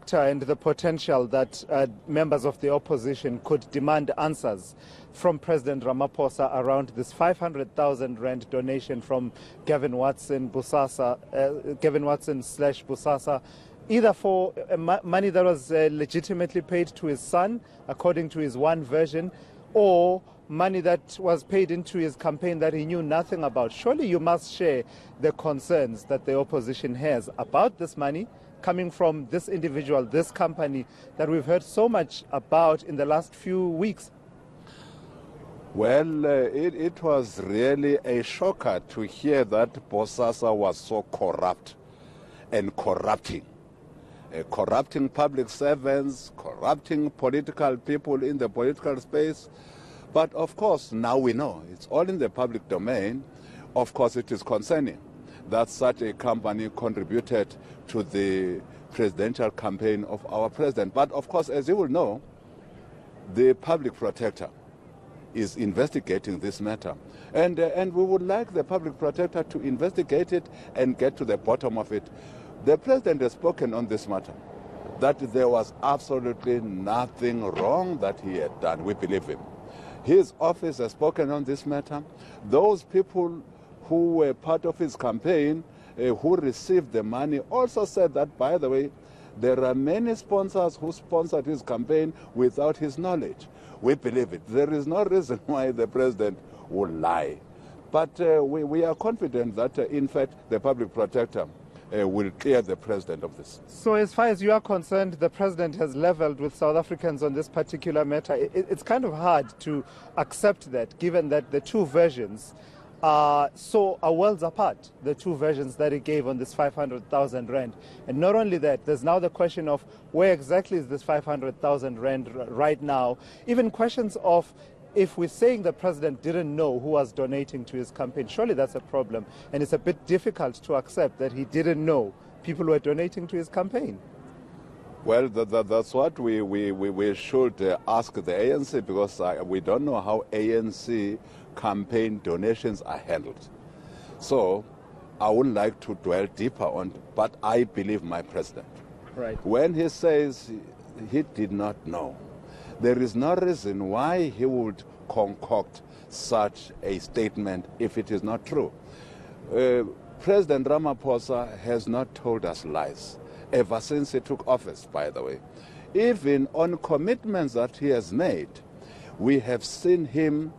factor and the potential that members of the opposition could demand answers from President Ramaphosa around this 500,000 rand donation from Gavin Watson /Busasa, either for money that was legitimately paid to his son, according to his one version, or money that was paid into his campaign that he knew nothing about. Surely you must share the concerns that the opposition has about this money coming from this individual, this company that we've heard so much about in the last few weeks. Well, it was really a shocker to hear that Bosasa was so corrupt and corrupting public servants, corrupting political people in the political space. But of course, now we know, it's all in the public domain. Of course, it is concerning that such a company contributed to the presidential campaign of our president. But of course, as you will know, the public protector is investigating this matter. And we would like the public protector to investigate it and get to the bottom of it. The president has spoken on this matter, that there was absolutely nothing wrong that he had done. We believe him. His office has spoken on this matter. Those people who were part of his campaign, who received the money, also said that, by the way, there are many sponsors who sponsored his campaign without his knowledge. We believe it. There is no reason why the president would lie. But we are confident that, in fact, the public protector will clear the president of this. So as far as you are concerned, the president has leveled with South Africans on this particular matter. It's kind of hard to accept that, given that the two versions are worlds apart, the two versions that he gave on this 500,000 rand. And not only that, there's now the question of where exactly is this 500,000 rand right now. Even questions of, if we're saying the president didn't know who was donating to his campaign, surely that's a problem. And it's a bit difficult to accept that he didn't know people were donating to his campaign. Well, that's what we should ask the ANC, because we don't know how ANC campaign donations are handled. So I would like to dwell deeper on it, but I believe my president. Right. When he says he did not know, there is no reason why he would concoct such a statement if it is not true. President Ramaphosa has not told us lies ever since he took office, by the way. Even on commitments that he has made, we have seen him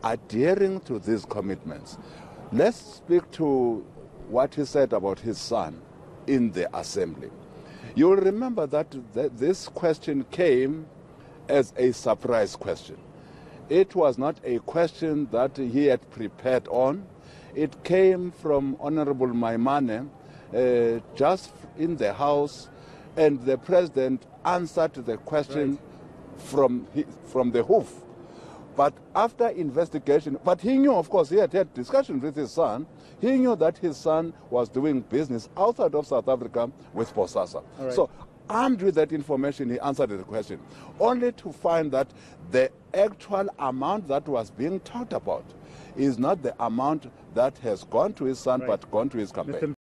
adhering to these commitments. Let's speak to what he said about his son in the assembly. You'll remember that this question came as a surprise question. It was not a question that he had prepared on. It came from Honorable Mkwebane just in the House, and the president answered the question from the hoof. But after investigation, but he knew, of course, he had had discussions with his son. He knew that his son was doing business outside of South Africa with Bosasa. Right. So armed with that information, he answered the question, only to find that the actual amount that was being talked about is not the amount that has gone to his son, but gone to his campaign.